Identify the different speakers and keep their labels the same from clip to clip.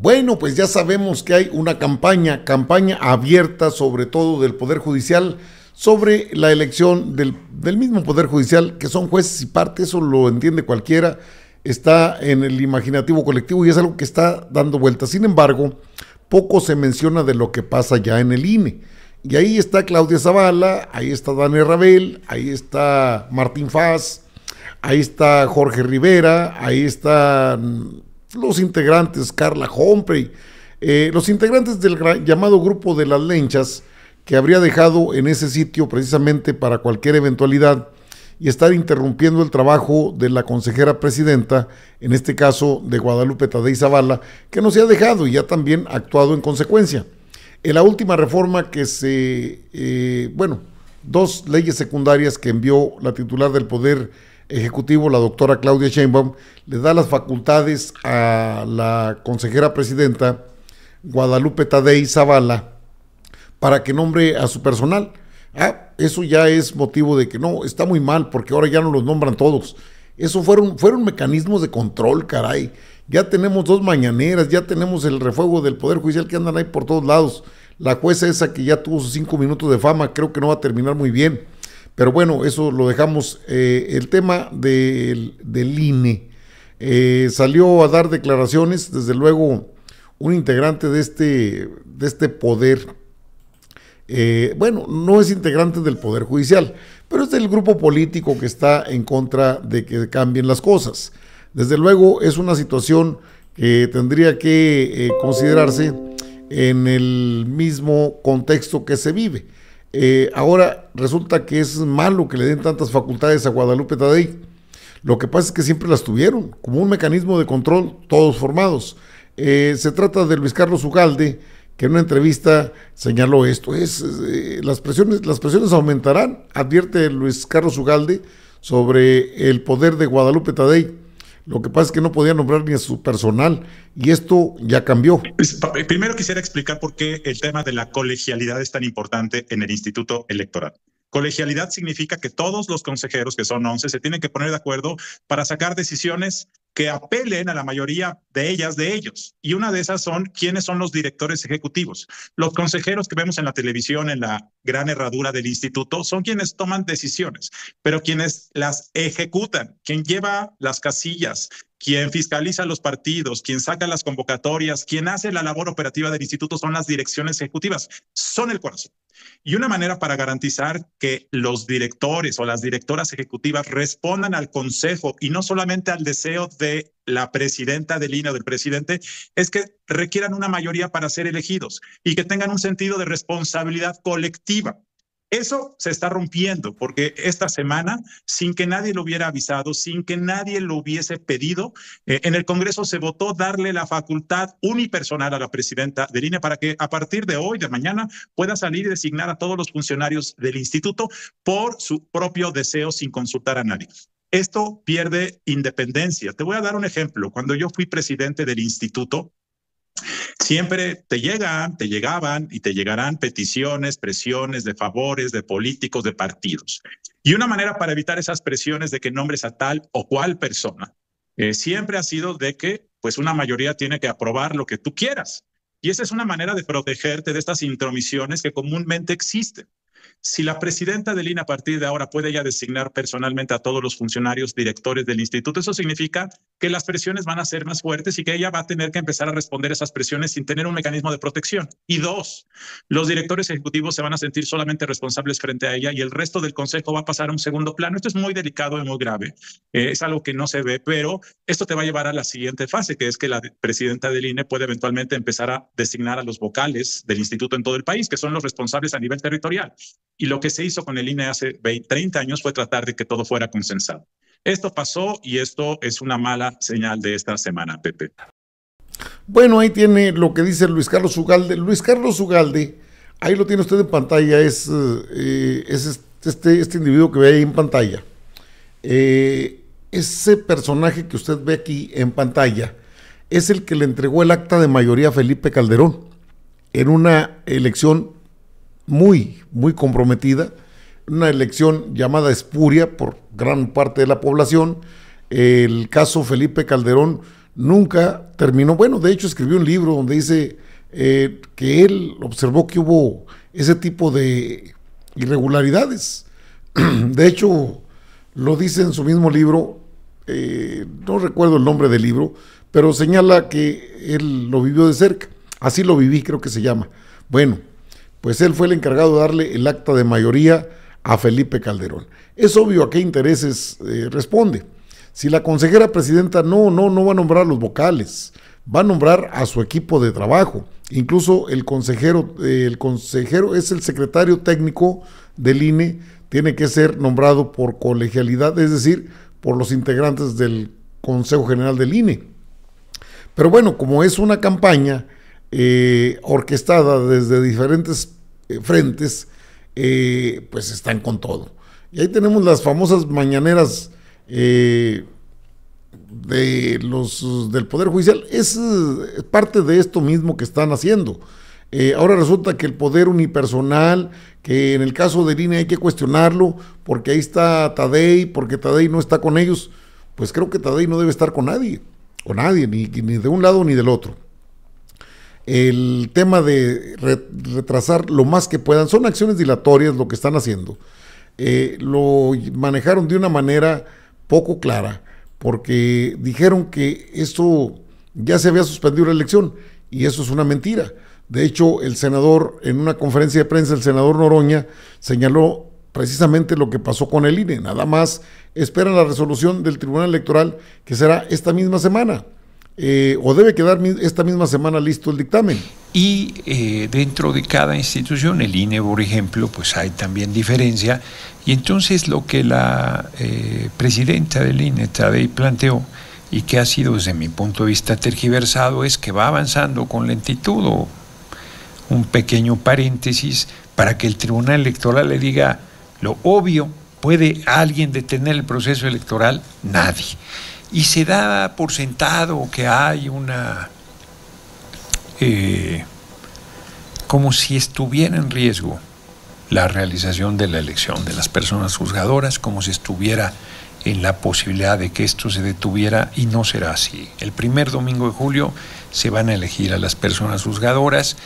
Speaker 1: Bueno, pues ya sabemos que hay una campaña abierta, sobre todo del Poder Judicial, sobre la elección del mismo Poder Judicial, que son jueces y parte, eso lo entiende cualquiera, está en el imaginativo colectivo y es algo que está dando vueltas. Sin embargo, poco se menciona de lo que pasa ya en el INE. Y ahí está Claudia Zavala, ahí está Dani Rabel, ahí está Martín Faz, ahí está Jorge Rivera, ahí están los integrantes, Carla Humphrey, los integrantes del llamado grupo de las lenchas, que habría dejado en ese sitio precisamente para cualquier eventualidad y estar interrumpiendo el trabajo de la consejera presidenta, en este caso de Guadalupe Tadei Zavala, que no se ha dejado y ya también ha actuado en consecuencia. En la última reforma que dos leyes secundarias que envió la titular del Poder Ejecutivo, la doctora Claudia Sheinbaum, le da las facultades a la consejera presidenta Guadalupe Tadei Zavala para que nombre a su personal. Eso ya es motivo de que no, está muy mal, porque ahora ya no los nombran todos. Eso fueron mecanismos de control, caray. Ya tenemos dos mañaneras, ya tenemos el refuego del Poder Judicial que andan ahí por todos lados. La jueza esa que ya tuvo sus 5 minutos de fama, creo que no va a terminar muy bien. Pero bueno, eso lo dejamos. El tema del INE. Salió a dar declaraciones, desde luego, un integrante de este poder. No es integrante del Poder Judicial, pero es del grupo político que está en contra de que cambien las cosas. Desde luego es una situación que tendría que considerarse en el mismo contexto que se vive. Ahora resulta que es malo que le den tantas facultades a Guadalupe Tadei. Lo que pasa es que siempre las tuvieron, como un mecanismo de control, todos formados. Se trata de Luis Carlos Ugalde, que en una entrevista señaló esto, las presiones aumentarán, advierte Luis Carlos Ugalde sobre el poder de Guadalupe Tadei. Lo que pasa es que no podía nombrar ni a su personal y esto ya cambió.
Speaker 2: Primero quisiera explicar por qué el tema de la colegialidad es tan importante en el Instituto Electoral. Colegialidad significa que todos los consejeros, que son 11, se tienen que poner de acuerdo para sacar decisiones que apelen a la mayoría de ellos. Y una de esas son quiénes son los directores ejecutivos. Los consejeros que vemos en la televisión, en la gran herradura del instituto, son quienes toman decisiones, pero quienes las ejecutan, quien lleva las casillas, quien fiscaliza los partidos, quien saca las convocatorias, quien hace la labor operativa del instituto son las direcciones ejecutivas, son el corazón. Y una manera para garantizar que los directores o las directoras ejecutivas respondan al consejo y no solamente al deseo de la presidenta del INE o del presidente, es que requieran una mayoría para ser elegidos y que tengan un sentido de responsabilidad colectiva. Eso se está rompiendo porque esta semana, sin que nadie lo hubiera avisado, sin que nadie lo hubiese pedido, en el Congreso se votó darle la facultad unipersonal a la presidenta del INE para que a partir de hoy, de mañana, pueda salir y designar a todos los funcionarios del instituto por su propio deseo sin consultar a nadie. Esto pierde independencia. Te voy a dar un ejemplo. Cuando yo fui presidente del instituto, siempre te llegaban y te llegarán peticiones, presiones de favores de políticos, de partidos. Y una manera para evitar esas presiones de que nombres a tal o cual persona, siempre ha sido de que pues una mayoría tiene que aprobar lo que tú quieras. Y esa es una manera de protegerte de estas intromisiones que comúnmente existen. Si la presidenta del INE a partir de ahora puede ya designar personalmente a todos los funcionarios directores del instituto, eso significa que las presiones van a ser más fuertes y que ella va a tener que empezar a responder esas presiones sin tener un mecanismo de protección. Y dos, los directores ejecutivos se van a sentir solamente responsables frente a ella y el resto del consejo va a pasar a un segundo plano. Esto es muy delicado y muy grave. Es algo que no se ve, pero esto te va a llevar a la siguiente fase, que es que la presidenta del INE puede eventualmente empezar a designar a los vocales del instituto en todo el país, que son los responsables a nivel territorial. Y lo que se hizo con el INE hace 30 años fue tratar de que todo fuera consensado. Esto pasó y esto es una mala señal de esta semana, Pepe.
Speaker 1: Bueno, ahí tiene lo que dice Luis Carlos Ugalde. Luis Carlos Ugalde, ahí lo tiene usted en pantalla, es este individuo que ve ahí en pantalla. Ese personaje que usted ve aquí en pantalla es el que le entregó el acta de mayoría a Felipe Calderón en una elección muy comprometida, una elección llamada espuria por gran parte de la población. El caso Felipe Calderón nunca terminó. Bueno, de hecho escribió un libro donde dice que él observó que hubo ese tipo de irregularidades. De hecho, lo dice en su mismo libro, no recuerdo el nombre del libro, pero señala que él lo vivió de cerca. Así lo viví, creo que se llama. Bueno, pues él fue el encargado de darle el acta de mayoría a Felipe Calderón. Es obvio a qué intereses responde. Si la consejera presidenta no va a nombrar a los vocales, va a nombrar a su equipo de trabajo. Incluso el consejero es el secretario técnico del INE, tiene que ser nombrado por colegialidad, es decir, por los integrantes del Consejo General del INE. Pero bueno, como es una campaña orquestada desde diferentes frentes, pues están con todo. Y ahí tenemos las famosas mañaneras del Poder Judicial. Es parte de esto mismo que están haciendo. Ahora resulta que el poder unipersonal, que en el caso del INE hay que cuestionarlo, porque ahí está Tadei, porque Tadei no está con ellos. Pues creo que Tadei no debe estar con nadie, ni de un lado ni del otro. El tema de retrasar lo más que puedan, son acciones dilatorias lo que están haciendo. Lo manejaron de una manera poco clara, porque dijeron que esto ya se había suspendido la elección, y eso es una mentira. De hecho, el senador, en una conferencia de prensa, el senador Noroña señaló precisamente lo que pasó con el INE. Nada más esperan la resolución del Tribunal Electoral, que será esta misma semana. O debe quedar esta misma semana listo el dictamen.
Speaker 3: Y dentro de cada institución, el INE, por ejemplo, pues hay también diferencia. Y entonces lo que la presidenta del INE, Tadei, planteó, y que ha sido desde mi punto de vista tergiversado, es que va avanzando con lentitud, o un pequeño paréntesis, para que el Tribunal Electoral le diga lo obvio. ¿Puede alguien detener el proceso electoral? Nadie. Y se da por sentado que hay una... como si estuviera en riesgo la realización de la elección de las personas juzgadoras, como si estuviera en la posibilidad de que esto se detuviera, y no será así. El primer domingo de julio se van a elegir a las personas juzgadoras,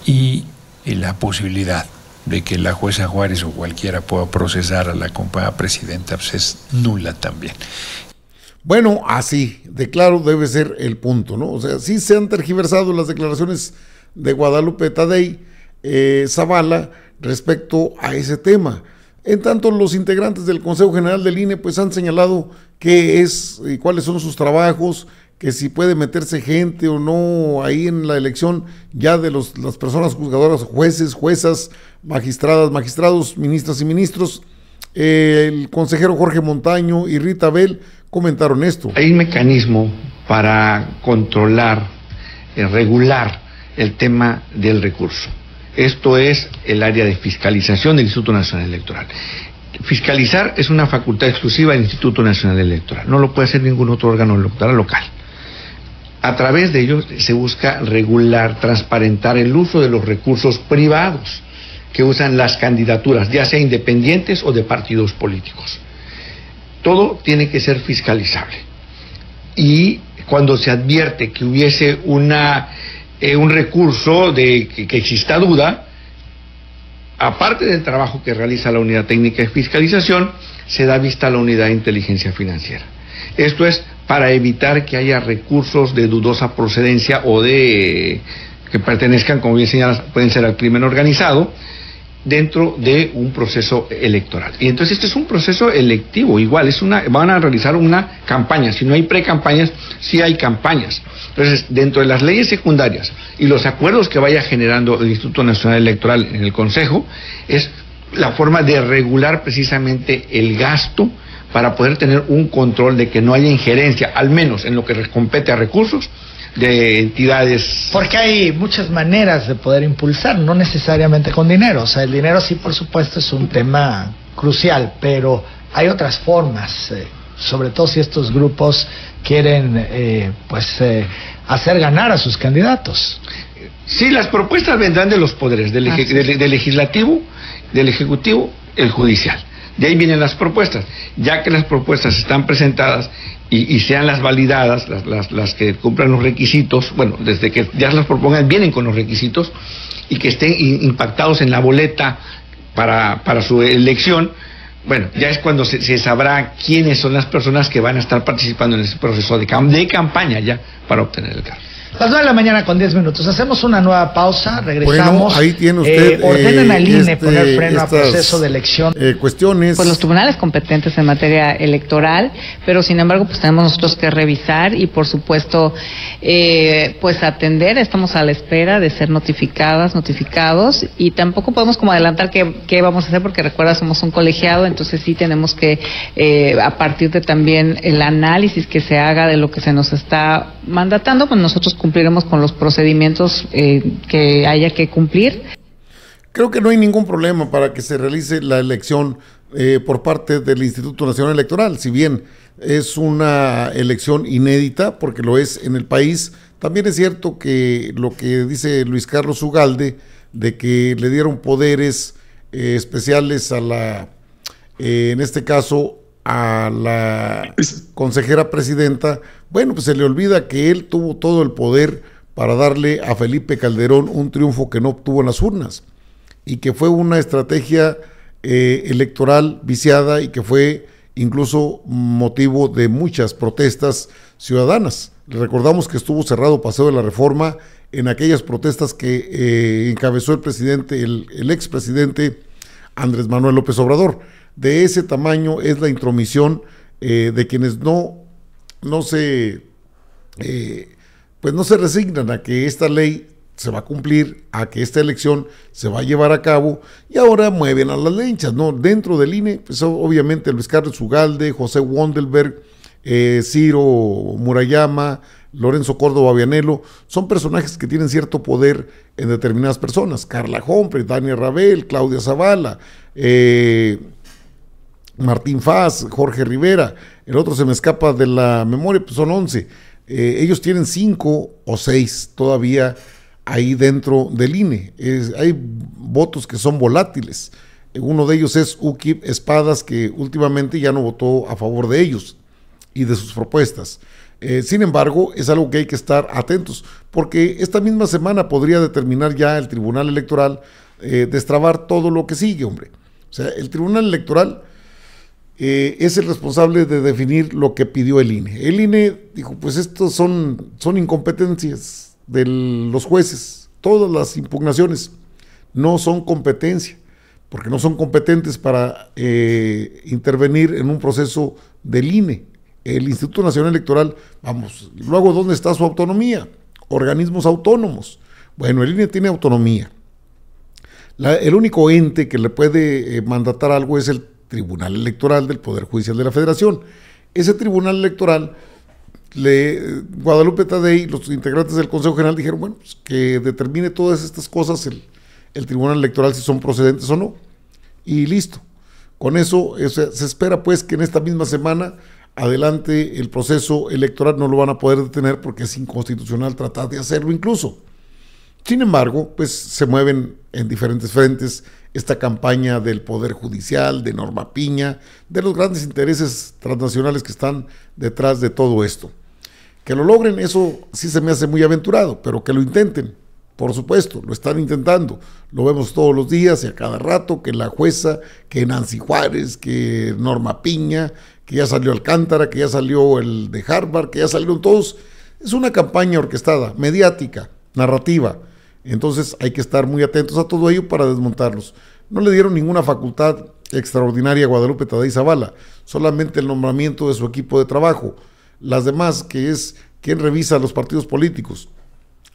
Speaker 3: y la posibilidad de que la jueza Juárez o cualquiera pueda procesar a la compañera presidenta, pues es nula también.
Speaker 1: Bueno, así, de claro debe ser el punto, ¿no? O sea, sí se han tergiversado las declaraciones de Guadalupe Tadei Zavala respecto a ese tema. En tanto, los integrantes del Consejo General del INE pues han señalado qué es y cuáles son sus trabajos, que si puede meterse gente o no ahí en la elección ya de las personas juzgadoras, jueces, juezas, magistradas, magistrados, ministras y ministros. El consejero Jorge Montaño y Rita Bell comentaron esto.
Speaker 4: Hay un mecanismo para controlar, regular el tema del recurso. Esto es el área de fiscalización del Instituto Nacional Electoral. Fiscalizar es una facultad exclusiva del Instituto Nacional Electoral. No lo puede hacer ningún otro órgano electoral local. A través de ellos se busca regular, transparentar el uso de los recursos privados que usan las candidaturas, ya sea independientes o de partidos políticos. Todo tiene que ser fiscalizable. Y cuando se advierte que hubiese un recurso de que exista duda, aparte del trabajo que realiza la unidad técnica de fiscalización, se da vista a la unidad de inteligencia financiera. Esto es para evitar que haya recursos de dudosa procedencia o que pertenezcan, como bien señalas, pueden ser al crimen organizado, dentro de un proceso electoral. Y entonces este es un proceso electivo, igual, van a realizar una campaña. Si no hay precampañas, sí hay campañas. Entonces, dentro de las leyes secundarias y los acuerdos que vaya generando el Instituto Nacional Electoral en el Consejo, es la forma de regular precisamente el gasto para poder tener un control de que no haya injerencia, al menos en lo que compete a recursos de entidades.
Speaker 5: Porque hay muchas maneras de poder impulsar, no necesariamente con dinero. O sea, el dinero sí, por supuesto, es un tema crucial, pero hay otras formas, sobre todo si estos grupos quieren hacer ganar a sus candidatos.
Speaker 4: Sí, las propuestas vendrán de los poderes, del legislativo, del ejecutivo, el judicial. De ahí vienen las propuestas. Ya que las propuestas están presentadas y sean las validadas, las que cumplan los requisitos, bueno, desde que ya las propongan, vienen con los requisitos y que estén impactados en la boleta para su elección. Bueno, ya es cuando se sabrá quiénes son las personas que van a estar participando en ese proceso de campaña ya para obtener el cargo.
Speaker 5: Las 9:10 Hacemos una nueva pausa, regresamos.
Speaker 1: Bueno, ahí tiene usted.
Speaker 5: Ordenan al INE poner freno al proceso de elección.
Speaker 1: Cuestiones.
Speaker 6: Pues los tribunales competentes en materia electoral, pero sin embargo, pues tenemos nosotros que revisar y por supuesto, pues atender. Estamos a la espera de ser notificados y tampoco podemos como adelantar qué vamos a hacer porque recuerda, somos un colegiado, entonces sí tenemos que, a partir de también el análisis que se haga de lo que se nos está mandatando, pues nosotros cumpliremos con los procedimientos que haya que cumplir.
Speaker 1: Creo que no hay ningún problema para que se realice la elección por parte del Instituto Nacional Electoral, si bien es una elección inédita, porque lo es en el país. También es cierto que lo que dice Luis Carlos Ugalde, de que le dieron poderes especiales a la, en este caso, a la consejera presidenta, bueno, pues se le olvida que él tuvo todo el poder para darle a Felipe Calderón un triunfo que no obtuvo en las urnas y que fue una estrategia electoral viciada y que fue incluso motivo de muchas protestas ciudadanas. Recordamos que estuvo cerrado Paseo de la Reforma en aquellas protestas que encabezó el presidente, el expresidente Andrés Manuel López Obrador. De ese tamaño es la intromisión de quienes no se resignan a que esta ley se va a cumplir, a que esta elección se va a llevar a cabo, y ahora mueven a las lenchas, ¿no? Dentro del INE, pues obviamente Luis Carlos Ugalde, José Wondelberg, Ciro Murayama, Lorenzo Córdoba Vianello, son personajes que tienen cierto poder en determinadas personas. Carla Humphrey, Dania Rabel, Claudia Zavala, Martín Faz, Jorge Rivera, el otro se me escapa de la memoria, pues son 11. Ellos tienen 5 o 6 todavía ahí dentro del INE. Hay votos que son volátiles. Uno de ellos es Ukip Espadas, que últimamente ya no votó a favor de ellos y de sus propuestas. Sin embargo, es algo que hay que estar atentos, porque esta misma semana podría determinar ya el Tribunal Electoral destrabar todo lo que sigue, hombre. O sea, el Tribunal Electoral es el responsable de definir lo que pidió el INE. El INE dijo, pues estos son incompetencias de los jueces, todas las impugnaciones no son competencia, porque no son competentes para intervenir en un proceso del INE. El Instituto Nacional Electoral, vamos, luego, ¿dónde está su autonomía? Organismos autónomos. Bueno, el INE tiene autonomía. El único ente que le puede mandatar algo es el Tribunal Electoral del Poder Judicial de la Federación. Ese Tribunal Electoral, Guadalupe Tadei, los integrantes del Consejo General dijeron, bueno, pues que determine todas estas cosas el Tribunal Electoral, si son procedentes o no, y listo. Con eso se espera pues que en esta misma semana adelante el proceso electoral. No lo van a poder detener porque es inconstitucional tratar de hacerlo incluso. Sin embargo, pues se mueven en diferentes frentes esta campaña del Poder Judicial, de Norma Piña, de los grandes intereses transnacionales que están detrás de todo esto. Que lo logren, eso sí se me hace muy aventurado, pero que lo intenten, por supuesto, lo están intentando. Lo vemos todos los días y a cada rato, que la jueza, que Nancy Juárez, que Norma Piña, que ya salió Alcántara, que ya salió el de Harvard, que ya salieron todos. Es una campaña orquestada, mediática, narrativa. Entonces hay que estar muy atentos a todo ello para desmontarlos. No le dieron ninguna facultad extraordinaria a Guadalupe Tadei Zavala, solamente el nombramiento de su equipo de trabajo. Las demás, que es quien revisa los partidos políticos,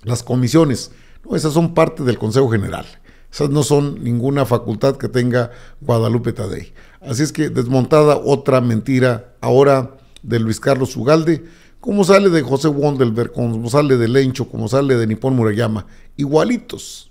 Speaker 1: las comisiones, no, esas son parte del Consejo General. Esas no son ninguna facultad que tenga Guadalupe Tadei. Así es que desmontada otra mentira ahora de Luis Carlos Ugalde, como sale de José Wondelberg, como sale de Lencho, como sale de Nippon Murayama, igualitos.